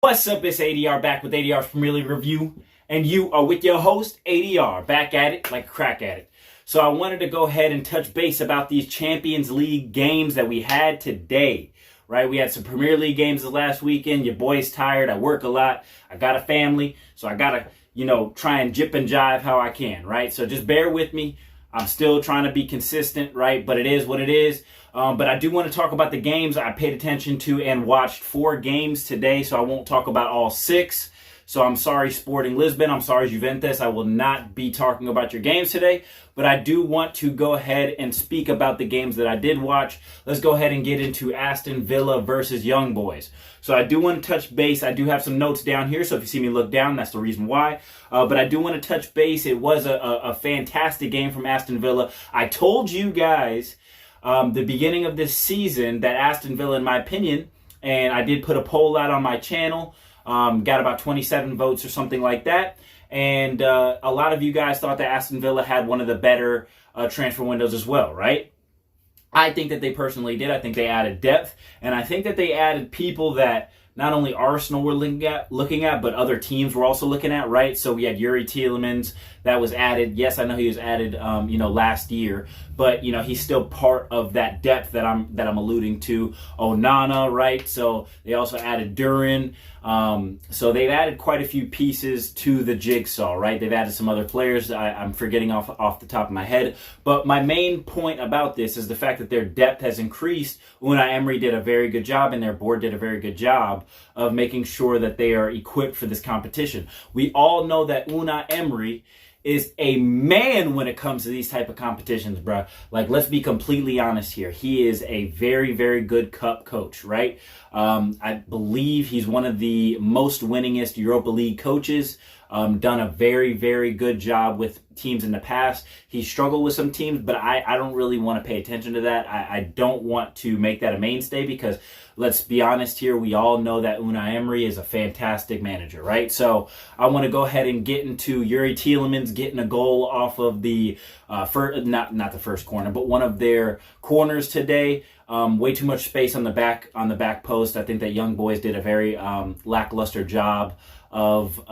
What's up, it's ADR back with ADR's Premier League Review, and you are with your host, ADR, back at it like a crack addict. So I wanted to go ahead and touch base about these Champions League games that we had today, right? We had some Premier League games the last weekend. Your boy's tired. I work a lot. I got a family, so I got to, try and jip and jive how I can, right? So just bear with me. I'm still trying to be consistent, right? But it is what it is. But I do want to talk about the games I paid attention to and watched 4 games today, so I won't talk about all 6. So I'm sorry, Sporting Lisbon. I'm sorry, Juventus. I will not be talking about your games today, but I do want to go ahead and speak about the games that I did watch. Let's go ahead and get into Aston Villa versus Young Boys. So I do want to touch base. I do have some notes down here, so if you see me look down, that's the reason why. But I do want to touch base. It was a fantastic game from Aston Villa. I told you guys the beginning of this season that Aston Villa, in my opinion, and I did put a poll out on my channel, got about 27 votes or something like that. And a lot of you guys thought that Aston Villa had one of the better transfer windows as well, right? I think that they personally did. I think they added depth, and I think that they added people that not only Arsenal were looking at, but other teams were also looking at, right? So we had Yuri Tielemans that was added. Yes, I know he was added, last year, but he's still part of that depth that I'm alluding to. Onana, right? So they also added Duran. So they've added quite a few pieces to the jigsaw, right? They've added some other players I'm forgetting off the top of my head. But my main point about this is the fact that their depth has increased. Unai Emery did a very good job, and their board did a very good job of making sure that they are equipped for this competition. We all know that Unai Emery is a man when it comes to these type of competitions, bro. Like, let's be completely honest here. He is a very, very good cup coach, right? I believe he's one of the most winningest Europa League coaches. Done a very, very good job with teams in the past. He struggled with some teams, but I don't really want to pay attention to that. I don't want to make that a mainstay because, let's be honest here, we all know that Unai Emery is a fantastic manager, right? So I want to go ahead and get into Yuri Tielemans getting a goal off of the, not the first corner, but one of their corners today. Way too much space on the back post. I think that Young Boys did a very lackluster job of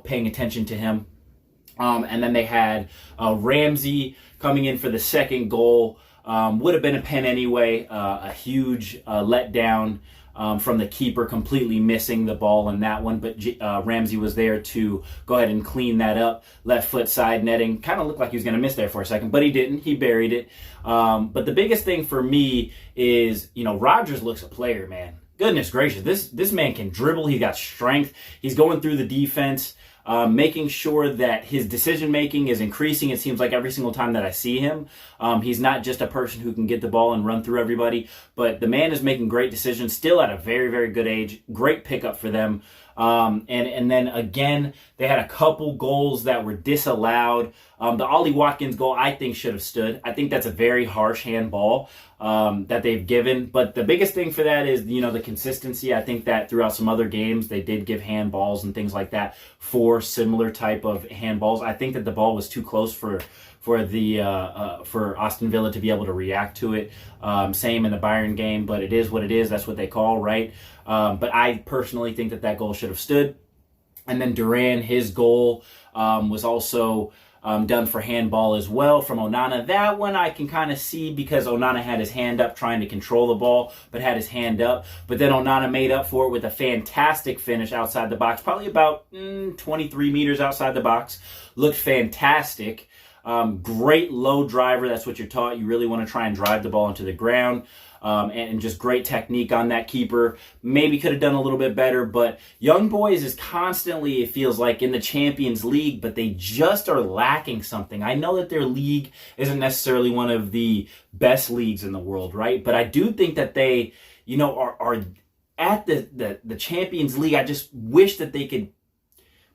paying attention to him. And then they had Ramsey coming in for the second goal. Would have been a pen anyway. A huge letdown from the keeper, completely missing the ball in that one. But Ramsey was there to go ahead and clean that up. Left foot side netting. Kind of looked like he was going to miss there for a second, but he didn't. He buried it. But the biggest thing for me is, Rodgers looks a player, man. Goodness gracious, this man can dribble. He got strength. He's going through the defense, making sure that his decision-making is increasing. It seems like every single time that I see him, he's not just a person who can get the ball and run through everybody, but the man is making great decisions, still at a very, very good age. Great pickup for them. And then again, they had a couple goals that were disallowed. The Ollie Watkins goal, I think, should have stood. I think that's a very harsh handball that they've given. But the biggest thing for that is, the consistency. I think that throughout some other games, they did give handballs and things like that for similar type of handballs. I think that the ball was too close for Aston Villa to be able to react to it. Same in the Bayern game, but it is what it is. That's what they call, right? But I personally think that goal should have stood. And then Duran, his goal was also done for handball as well from Onana. That one I can kind of see because Onana had his hand up trying to control the ball, but had his hand up. But then Onana made up for it with a fantastic finish outside the box, probably about 23 meters outside the box. Looked fantastic. Great low driver. That's what you're taught. You really want to try and drive the ball into the ground. And just great technique on that keeper. Maybe could have done a little bit better, but Young Boys is constantly, it feels like, in the Champions League, but they just are lacking something. I know that their league isn't necessarily one of the best leagues in the world, right? But I do think that they, are at the Champions League. I just wish that they could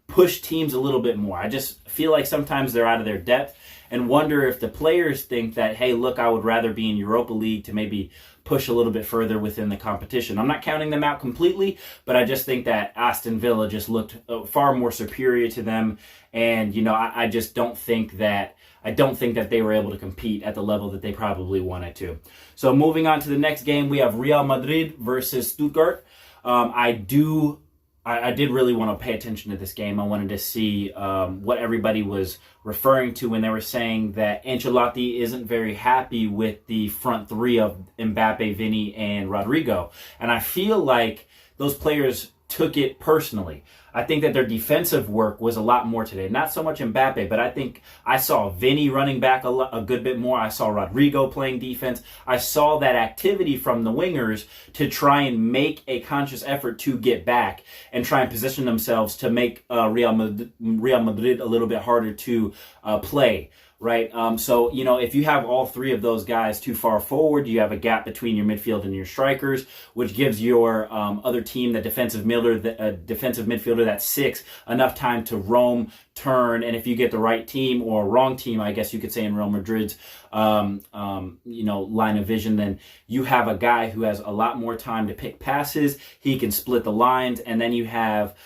push teams a little bit more. I just feel like sometimes they're out of their depth and wonder if the players think that, hey, look, I would rather be in Europa League to maybe push a little bit further within the competition. I'm not counting them out completely, but I just think that Aston Villa just looked far more superior to them. And, I just don't think that they were able to compete at the level that they probably wanted to. So moving on to the next game, we have Real Madrid versus Stuttgart. I do I did really want to pay attention to this game. I wanted to see what everybody was referring to when they were saying that Ancelotti isn't very happy with the front three of Mbappe, Vinny, and Rodrigo. And I feel like those players took it personally. I think that their defensive work was a lot more today. Not so much Mbappe, but I think I saw Vinny running back a good bit more. I saw Rodrigo playing defense. I saw that activity from the wingers to try and make a conscious effort to get back and try and position themselves to make Real Madrid a little bit harder to play. Right. So, if you have all three of those guys too far forward, you have a gap between your midfield and your strikers, which gives your other team, the defensive midfielder, that's 6, enough time to roam, turn, and if you get the right team or wrong team, I guess you could say in Real Madrid's line of vision, then you have a guy who has a lot more time to pick passes. He can split the lines, and then you have,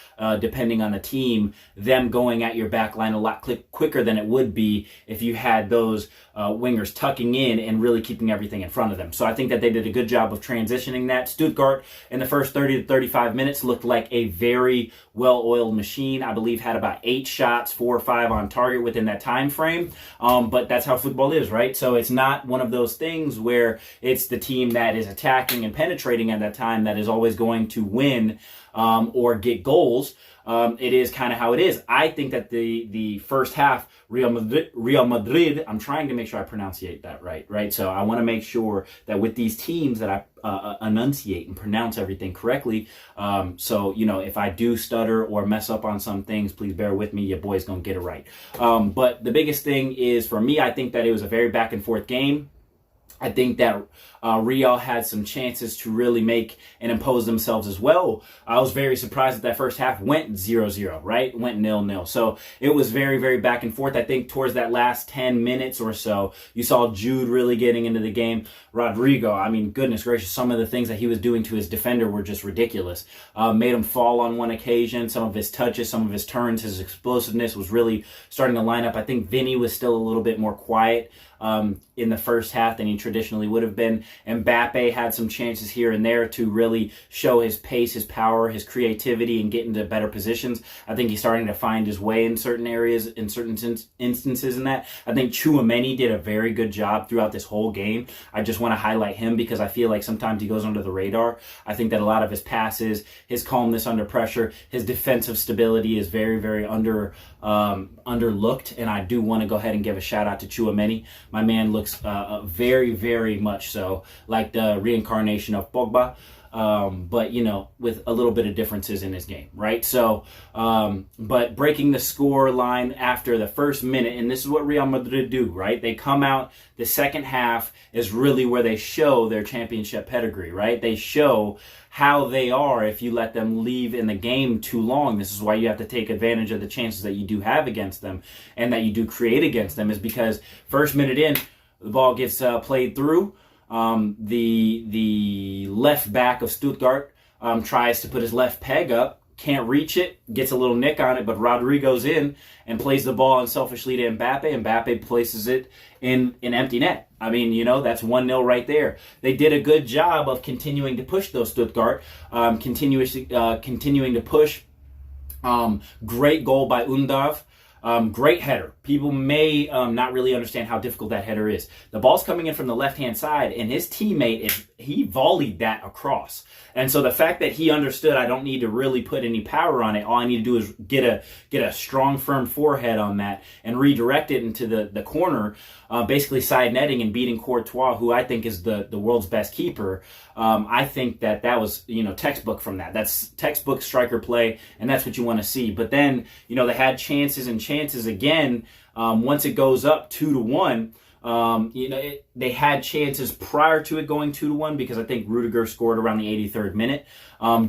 depending on the team, them going at your back line a lot quicker than it would be if you had those wingers tucking in and really keeping everything in front of them. So I think that they did a good job of transitioning that. Stuttgart in the first 30 to 35 minutes looked like a very well-oiled machine. I believe had about 8 shots, 4 or 5 on target within that time frame. But that's how football is, right? So it's not one of those things where it's the team that is attacking and penetrating at that time that is always going to win or get goals. It is kind of how it is. I think that the first half, Real Madrid, I'm trying to make sure I pronunciate that right? So I want to make sure that with these teams that I enunciate and pronounce everything correctly. So, if I do stutter or mess up on some things, please bear with me. Your boy's going to get it right. But the biggest thing is, for me, I think that it was a very back and forth game. I think that Real had some chances to really make and impose themselves as well. I was very surprised that first half went 0-0, right? Went 0-0. So it was very, very back and forth. I think towards that last 10 minutes or so, you saw Jude really getting into the game. Rodrigo, I mean, goodness gracious, some of the things that he was doing to his defender were just ridiculous. Made him fall on one occasion. Some of his touches, some of his turns, his explosiveness was really starting to line up. I think Vinny was still a little bit more quiet in the first half than he traditionally would have been. Mbappe had some chances here and there to really show his pace, his power, his creativity, and get into better positions. I think he's starting to find his way in certain areas, in certain instances in that. I think Tchouaméni did a very good job throughout this whole game. I just want to highlight him because I feel like sometimes he goes under the radar. I think that a lot of his passes, his calmness under pressure, his defensive stability is very, very underlooked, and I do want to go ahead and give a shout out to Tchouaméni. My man looks very, very much so like the reincarnation of Pogba, but with a little bit of differences in his game, right? So, but breaking the score line after the first minute, and this is what Real Madrid do, right? They come out, the second half is really where they show their championship pedigree, right? They show how they are if you let them leave in the game too long. This is why you have to take advantage of the chances that you do have against them and that you do create against them, is because first minute in, the ball gets played through. The left back of Stuttgart tries to put his left peg up, can't reach it, gets a little nick on it, but Rodrigo's in and plays the ball unselfishly to Mbappe. Mbappe places it in an empty net. I mean, that's 1-0 right there. They did a good job of continuing to push those Stuttgart, continuing to push. Great goal by Undav. Great header. People may not really understand how difficult that header is. The ball's coming in from the left-hand side, and his teammate, he volleyed that across. And so the fact that he understood, I don't need to really put any power on it. All I need to do is get a strong, firm forehead on that and redirect it into the corner, basically side netting and beating Courtois, who I think is the world's best keeper. I think that was, textbook from that. That's textbook striker play, and that's what you want to see. But then, they had chances and chances again. Once it goes up 2-1, they had chances prior to it going 2-1 because I think Rudiger scored around the 83rd minute.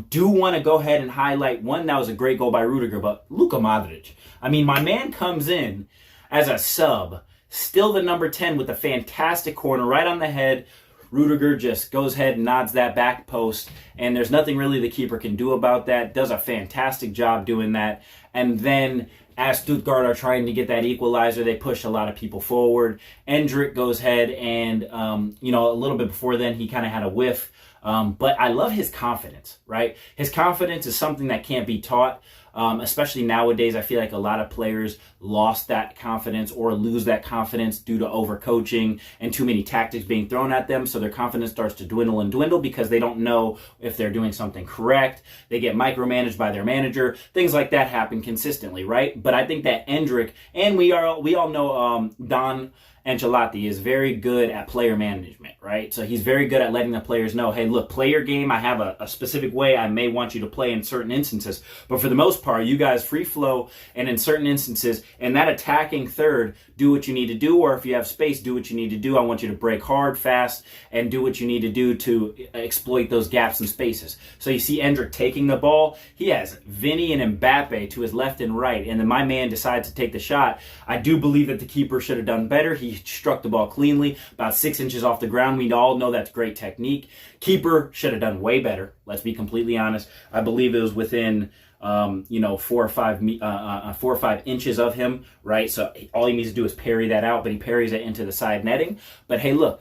Do want to go ahead and highlight one that was a great goal by Rudiger, but Luka Modric. I mean, my man comes in as a sub, still the number 10 with a fantastic corner right on the head. Rudiger just goes ahead and nods that back post, and there's nothing really the keeper can do about that. Does a fantastic job doing that. And then as Stuttgart are trying to get that equalizer, they push a lot of people forward. Endrick goes ahead and, a little bit before then, he kind of had a whiff But I love his confidence, right? His confidence is something that can't be taught. Especially nowadays, I feel like a lot of players lost that confidence or lose that confidence due to overcoaching and too many tactics being thrown at them. So their confidence starts to dwindle and dwindle because they don't know if they're doing something correct. They get micromanaged by their manager. Things like that happen consistently, right? But I think that Endrick, and we all know Don Ancelotti is very good at player management, right? So he's very good at letting the players know, hey, look, play your game. I have a specific way I may want you to play in certain instances. But for the most part, you guys free flow, and in certain instances, in that attacking third, do what you need to do, or if you have space, do what you need to do. I want you to break hard, fast, and do what you need to do to exploit those gaps and spaces. So you see Endrick taking the ball. He has Vinny and Mbappe to his left and right, and then my man decides to take the shot. I do believe that the keeper should have done better. He struck the ball cleanly, about 6 inches off the ground. We all know that's great technique. Keeper should have done way better. Let's be completely honest. I believe it was within 4 or 5 inches of him, right? So all he needs to do is parry that out, but he parries it into the side netting. But hey, look,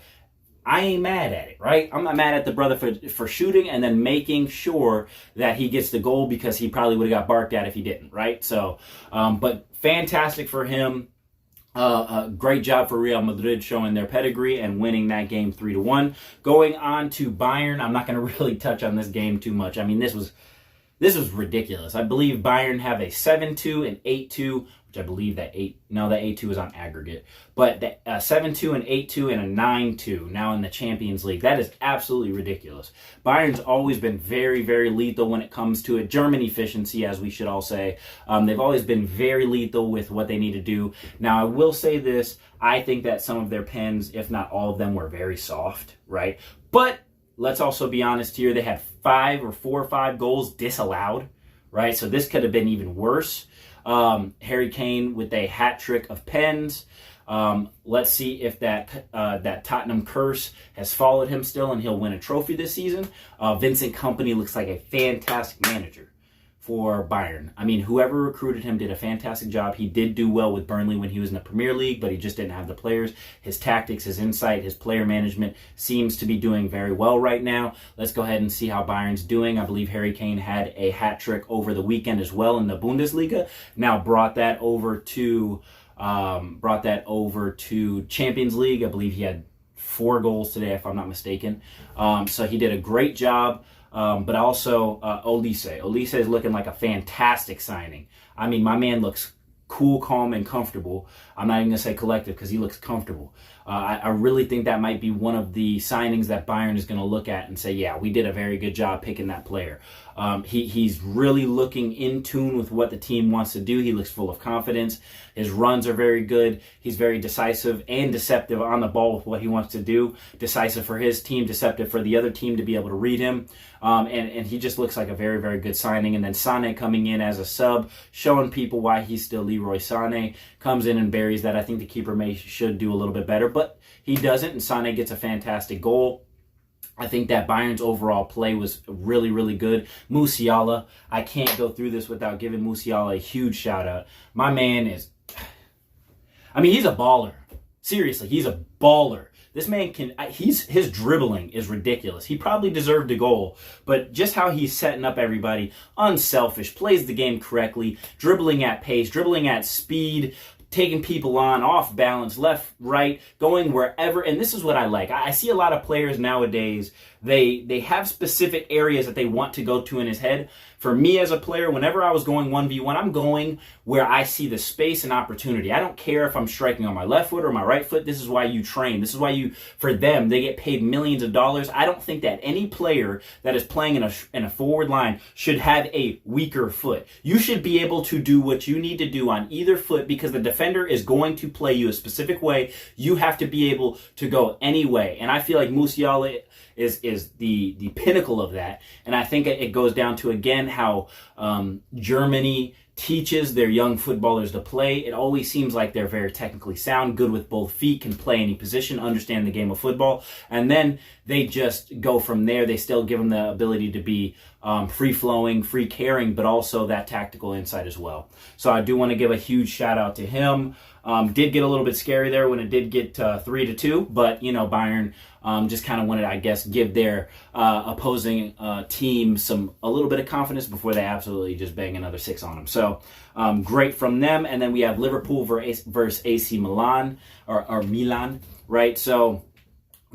I ain't mad at it, right? I'm not mad at the brother for shooting and then making sure that he gets the goal, because he probably would have got barked at if he didn't, right? So, but fantastic for him. Great job for Real Madrid showing their pedigree and winning that game 3-1. Going on to Bayern, I'm not going to really touch on this game too much. I mean, this was ridiculous. I believe Bayern have a 7-2 and 8-2, which I believe that 8-2 is on aggregate. But 7-2 and 8-2 and a 9-2 now in the Champions League. That is absolutely ridiculous. Bayern's always been very, very lethal when it comes to it. German efficiency, as we should all say. They've always been very lethal with what they need to do. Now, I will say this. I think that some of their pens, if not all of them, were very soft, right? But let's also be honest here. They had 4 or 5 goals disallowed, right? So this could have been even worse. Harry Kane with a hat trick of pens. Let's see if that Tottenham curse has followed him still and he'll win a trophy this season. Vincent Kompany looks like a fantastic manager for Bayern. I mean, whoever recruited him did a fantastic job. He did do well with Burnley when he was in the Premier League, but he just didn't have the players. His tactics, his insight, his player management seems to be doing very well right now. Let's go ahead and see how Bayern's doing. I believe Harry Kane had a hat trick over the weekend as well in the Bundesliga. Now brought that over to Champions League. I believe he had 4 goals today, if I'm not mistaken. So he did a great job. But also Olise. Olise is looking like a fantastic signing. I mean, my man looks cool, calm, and comfortable. I'm not even going to say collective because he looks comfortable. I really think that might be one of the signings that Bayern is going to look at and say, yeah, we did a very good job picking that player. He's really looking in tune with what the team wants to do. He looks full of confidence. His runs are very good. He's very decisive and deceptive on the ball with what he wants to do. Decisive for his team, deceptive for the other team to be able to read him. And he just looks like a very, very good signing. And then Sané coming in as a sub, showing people why he's still Leroy Sané, comes in and buries that. I think the keeper should do a little bit better, but he doesn't, and Sané gets a fantastic goal. I think that Bayern's overall play was really, really good. Musiala, I can't go through this without giving Musiala a huge shout out. My man is, I mean, he's a baller. Seriously, he's a baller. This man his dribbling is ridiculous. He probably deserved a goal, but just how he's setting up everybody, unselfish, plays the game correctly, dribbling at pace, dribbling at speed, taking people on, off balance, left, right, going wherever. And this is what I like. I see a lot of players nowadays, they have specific areas that they want to go to in his head. For me as a player, whenever I was going 1v1, I'm going where I see the space and opportunity. I don't care if I'm striking on my left foot or my right foot. This is why you train. This is why for them, they get paid millions of dollars. I don't think that any player that is playing in a forward line should have a weaker foot. You should be able to do what you need to do on either foot because the defender is going to play you a specific way. You have to be able to go any way. And I feel like Musiala is the pinnacle of that. And I think it goes down to, again, how Germany teaches their young footballers to play. It always seems like they're very technically sound, good with both feet, can play any position, understand the game of football, and then they just go from there. They still give them the ability to be free-flowing, free-carrying, but also that tactical insight as well. So I do want to give a huge shout-out to him. Did get a little bit scary there when it did get 3-2, but, Bayern just kind of wanted, I guess, give their opposing team a little bit of confidence before they absolutely just bang another 6 on them. So great from them. And then we have Liverpool versus AC Milan, or Milan, right? So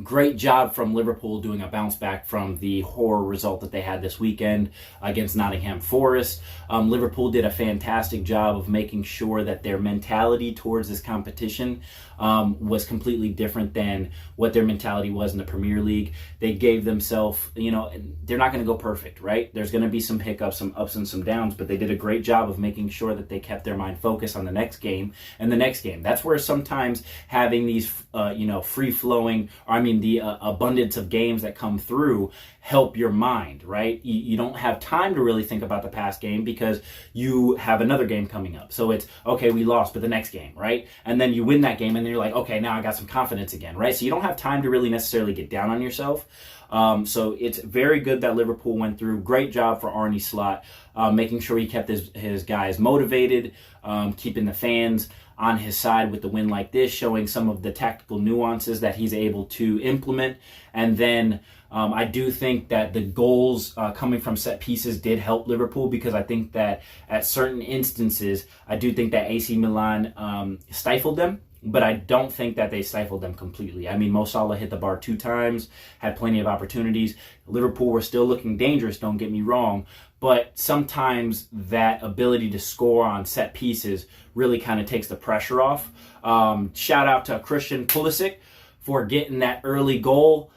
great job from Liverpool doing a bounce back from the horror result that they had this weekend against Nottingham Forest. Liverpool did a fantastic job of making sure that their mentality towards this competition was completely different than what their mentality was in the Premier League. They gave themselves, they're not going to go perfect, right? There's going to be some hiccups, some ups and some downs, but they did a great job of making sure that they kept their mind focused on the next game and the next game. That's where sometimes having these, free-flowing, the abundance of games that come through help your mind, right? You don't have time to really think about the past game because you have another game coming up. So it's, okay, we lost, but the next game, right? And then you win that game and then you're like, okay, now I got some confidence again, right? So you don't have time to really necessarily get down on yourself. So it's very good that Liverpool went through. Great job for Arne Slot, making sure he kept his guys motivated, keeping the fans on his side with the win like this, showing some of the tactical nuances that he's able to implement. And then I do think that the goals coming from set pieces did help Liverpool, because I think that at certain instances, I do think that AC Milan stifled them, but I don't think that they stifled them completely. Mo Salah hit the bar 2 times, had plenty of opportunities. Liverpool were still looking dangerous, don't get me wrong, but sometimes that ability to score on set pieces really kind of takes the pressure off. Shout out to Christian Pulisic for getting that early goal.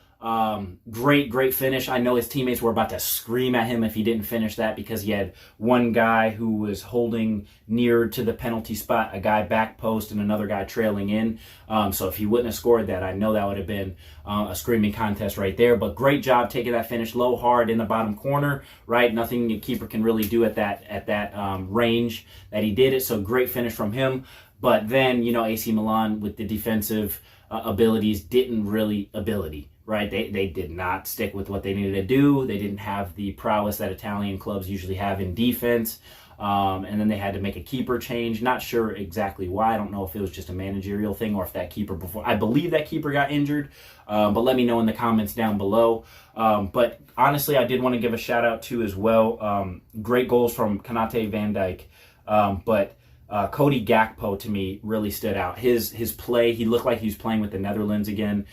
Great finish. I know his teammates were about to scream at him if he didn't finish that, because he had one guy who was holding near to the penalty spot, a guy back post, and another guy trailing in. So if he wouldn't have scored that, I know that would have been a screaming contest right there. But great job taking that finish low, hard in the bottom corner, right? Nothing the keeper can really do at that range that he did it. So great finish from him. But then, AC Milan with the defensive abilities didn't really right? They did not stick with what they needed to do. They didn't have the prowess that Italian clubs usually have in defense. And then they had to make a keeper change. Not sure exactly why. I don't know if it was just a managerial thing or if that keeper I believe that keeper got injured. But let me know in the comments down below. But honestly, I did want to give a shout out to as well. Great goals from Konate, Van Dijk. But Cody Gakpo to me really stood out. His play, he looked like he was playing with the Netherlands again.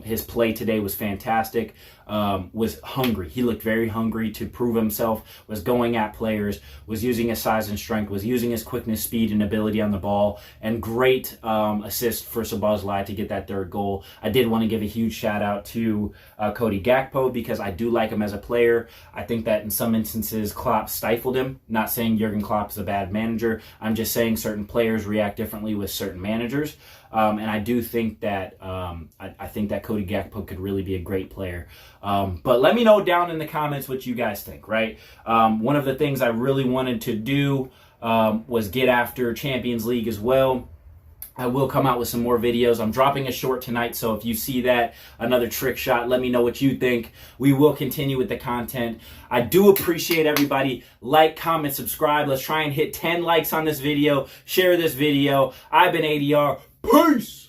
His play today was fantastic, was hungry. He looked very hungry to prove himself, was going at players, was using his size and strength, was using his quickness, speed, and ability on the ball, and great assist for Szoboszlai to get that 3rd goal. I did want to give a huge shout out to Cody Gakpo, because I do like him as a player. I think that in some instances Klopp stifled him. Not saying Jurgen Klopp is a bad manager. I'm just saying certain players react differently with certain managers. And I do think that I think that Cody Gakpo could really be a great player. But let me know down in the comments what you guys think, right? One of the things I really wanted to do was get after Champions League as well. I will come out with some more videos. I'm dropping a short tonight, so if you see that, another trick shot, let me know what you think. We will continue with the content. I do appreciate everybody. Like, comment, subscribe. Let's try and hit 10 likes on this video. Share this video. I've been ADR. Peace!